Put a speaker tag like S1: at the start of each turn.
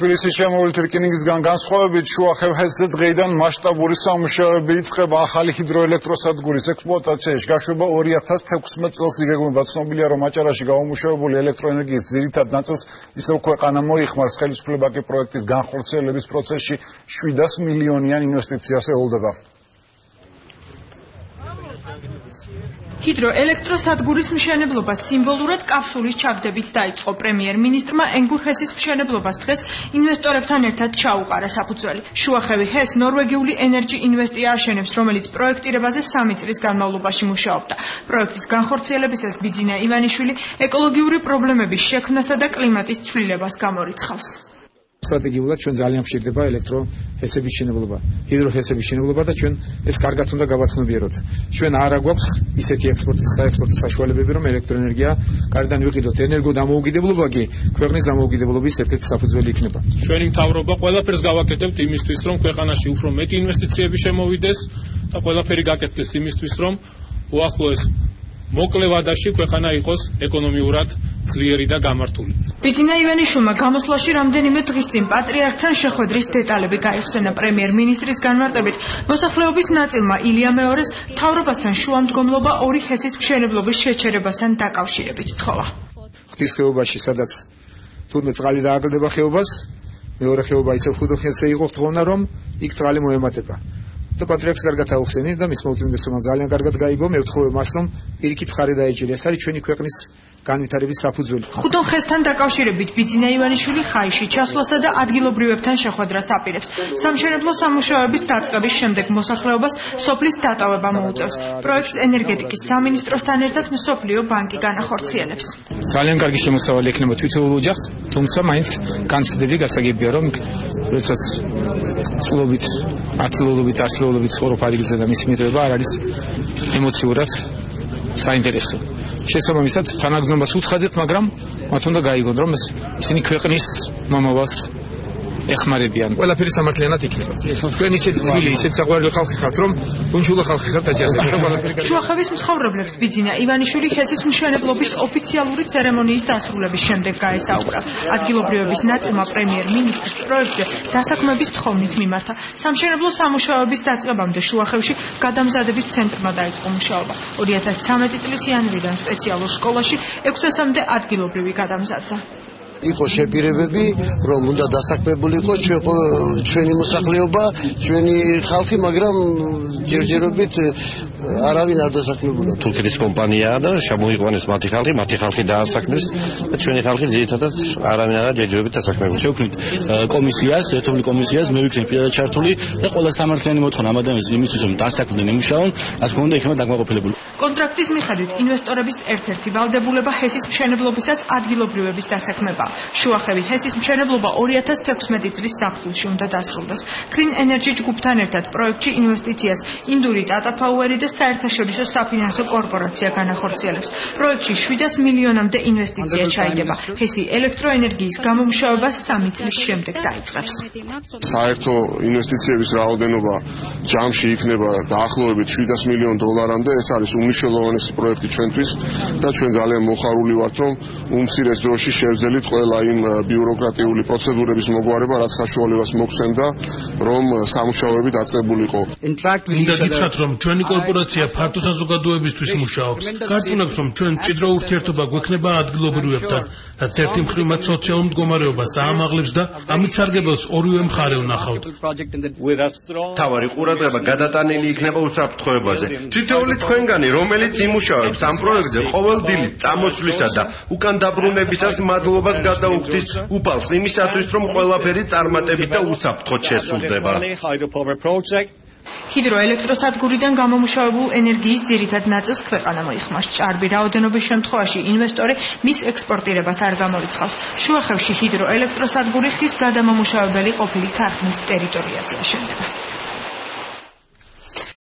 S1: თბილისის შემოვლით რკინიგისგან განსხვავებით შუახევჰესზე დღეიდან მასშტაბური სამუშაოები იწყება ახალი ჰიდროელექტროსადგურის ექსპლუატაციაში გაშვება 2016 წელს იგეგმება. ცნობილია, რომ აჭარაში გამომუშავებული ელექტროენერგიის ძირითად ნაწილს ისევ ქვეყანა მოიხმარს. ხელისუფლება კი პროექტის განხორციელების პროცესში 700 მილიონიან ინვესტიციას ელოდება.
S2: ჰიდროელექტროსადგურის მშენებლობა სიმბოლურად კაფსულის ჩაგდებით დაიწყო. პრემიერ-მინისტრმა ენგურ ჰესის მშენებლობას დღეს ინვესტორებთან ერთად ჩაუყარა საფუძველი. შუახევი ჰეს ნორვეგიული ენერჯი ინვესტი აშენებს, რომელიც პროექტირებაზე 3 წლის განმავლობაში მუშაობდა. პროექტის განხორციელებისას ბიძინა ივანიშვილი ეკოლოგიური პრობლემების შექმნასა და კლიმატის ცვლილებას გამორიცხავს.
S3: სტრატეგიულად ჩვენ ძალიან გვჭირდება ელექტროჰესების შენებლობა, ჰიდროჰესების შენებლობა და ჩვენ ეს კარგად უნდა გავაცნობიეროთ. ჩვენ არა გვაქვს ისეთი საექსპორტო საშუალებები, რომ ელექტროენერგია გარედან ვიყიდოთ. ენერგოდამოუკიდებლობა კი ქვეყნის დამოუკიდებლობის ერთ-ერთი საფუძველი იქნება.
S4: ჩვენი მთავრობა ყველაფერს გავაკეთებთ იმისთვის, რომ ქვეყანაში უფრო მეტი ინვესტიციები შემოვიდეს და ყველაფერი გაკეთდეს იმისთვის, რომ უახლოეს მოკლე ვადაში ქვეყანა იყოს ეკონომიურად ძლიერი და გამართული.
S2: ბიძინა ივანიშვილმა გამოსვლაში რამდენიმე დღის წინ პატრიარქთან შეხვედრის დეტალები გაიხსენა. პრემიერ-მინისტრის განმარტებით, მოსახლეობის ნაწილმა ილია მეორეს მთავრობასთან შუამდგომლობა 2 ჰესის მშენებლობის შეჩერებასთან დაკავშირებით თხოვა.
S3: ღვთის ხეობაში, სადაც თურმე წყალი დააკლდება ხეობას, მეორე ხეობა ისევ ხუდო ჰესე იყო, თხოვნა რომ იქ წყალი მოემატება. და პატრიარქს კარგად აუხსენით და მის მოუწმინდესობამ ძალიან კარგად გაიგო. მე ვთხოვე მას, რომ პირიქით ხარი დაეჭირა. ეს არის ჩვენი ქვეყნის განვითარების საფუძველი.
S2: ხუდონ ჰესთან დაკავშირებით ბიძინა ივანიშვილი ხაიში ჩასვლასა და ადგილობრივებთან შეხვედრას აპირებს. სამშენებლო სამუშაოების დაწყების შემდეგ მოსახლეობას სოფლის დატოვება მოუწევს. პროექტს ენერგეტიკის სამინისტროსთან ერთად მსოფლიო ბანკი განახორციელებს.
S3: ძალიან კარგი შემოსავალი ექნება თვითოულ ოჯახს, თუმცა მაინც განცდები გასაგებია, რომ როდესაც წლობით, ათწლეულობით ცხოვრობ ადგილზე და მისი მიტოვება არ არის ემოციურად საინტერესო. შესაბამისად, თანაგზნობას უცხადეთ, მაგრამ მათ უნდა გაიგონ, რომ ისინი ქვეყნის მომავალს ეხმარებიან. ყველაფერი სამართლიანად იქნება. თქვენ ისეთ თბილი, ისეთ საყვარელი ხალხი ხართ, რომ უნჩულა ხალხი ხართ აჯანყებთ.
S2: შუახევის მცხოვრებლებს ბიძინა ივანიშვილი ჰესის მშენებლობის ოფიციალური ცერემონიის დასრულების შემდეგ გაესაუბრა. ადგილობრივების ნაწილმა პრემიერ-მინისტრს პროექტზე დასაქმების თხოვნით მიმართა. სამშენებლო სამუშაოების დაწყებამდე შუახევში გადამზადების ცენტრმა დაიწყო მუშაობა. 2013 წლის იანვრიდან სპეციალურ სკოლაში 600-მდე ადგილობრივი გადამზადდა.
S5: იყო შეპირებები, რომ უნდა დასაქმებული იყო ჩვენი მოსახლეობა, ჩვენი ხალხი, მაგრამ ჯერჯერობით არავინ არ დასაქმებულა.
S6: თურქეთის კომპანიაა და შემოიყვანეს მათი ხალხი დაასაქმეს და ჩვენი ხალხი ძირითადად არავინ არ ჯერჯერობით დასაქმებული.
S7: შევქმნით კომისიას, ერთობლივ კომისიას, მე ვიქნებ პირადად ჩართული და ყველა სამართლიანი მოთხოვნა ამ ადამიანის იმისთვის, რომ დასაქმდნენ ემუშაონ, ასე უნდა იქნება დაკმაყოფილებული.
S2: კონტრაქტის მიხედვით ინვესტორების ერთ-ერთი ვალდებულება ჰესის მშენებლობისას ადგილობრივების დასაქმება. შუახევი ჰესის მშენებლობა 2016 წლის ზაფხულში უნდა დასრულდეს. Green Energy ჯგუფთან ერთად პროექტში ინვესტიციას ინდური Tata Power და საერთაშორისო საფინანსო კორპორაცია განახორციელებს. პროექტში 700 მილიონამდე ინვესტიცია ჩაიდება. ჰესი ელექტროენერგიის გამომუშავება 3 წლის შემდეგ დაიწყებს.
S8: საერთო ინვესტიციების რაოდენობა ჯამში იქნება დაახლოებით 700 მილიონ დოლარამდე. ეს არის უმნიშვნელოვანესი პროექტი ჩვენთვის და ჩვენ ძალიან მოხარული ვართ, რომ უმცირეს დროში შევძელით ყველა იმ ბიუროკრატიული პროცედურების მოგვარება, რაც საშუალებას მოგცემდა, რომ სამუშაოები დაწყებულიყო.
S4: უნდა გითხრათ, რომ ჩვენი კორპორაცია ფართო საზოგადოებისთვის მუშაობს. გარწმუნებთ, რომ ჩვენ მჭიდრო ურთიერთობა გვექნება ადგილობრივებთან, რაც ერთი მხრივ მათ სოციალურ მდგომარეობას აამაღლებს და ამით სარგებელს ორივე მხარე უნახავთ.
S9: თავარი ყურადღება გადატანილი იქნება უსაფრთხოებაზე. თითოეული თქვენგანი, რომელიც იმუშავებს ამ პროექტზე, ყოველ დილით წამოსვლისა და უკან დაბრუნებისას მადლობას გადაუხდის უფალს იმისათვის, რომ ყველაფერი წარმატებით და უსაფრთხოდ შესრულდება.
S2: ჰიდროელექტროსადგურიდან გამომუშავებულ ენერგიის ძირითად ნაწილს ქვეყანა მოიხმარს. ჭარბი რაოდენობის შემთხვევაში ინვესტორი მის ექსპორტირებას არ გამორიცხავს. შუახევში ჰიდროელექტროსადგური ხის გადამამუშავებელი ყოფილი ქარხნის ტერიტორიაზე აშენდება.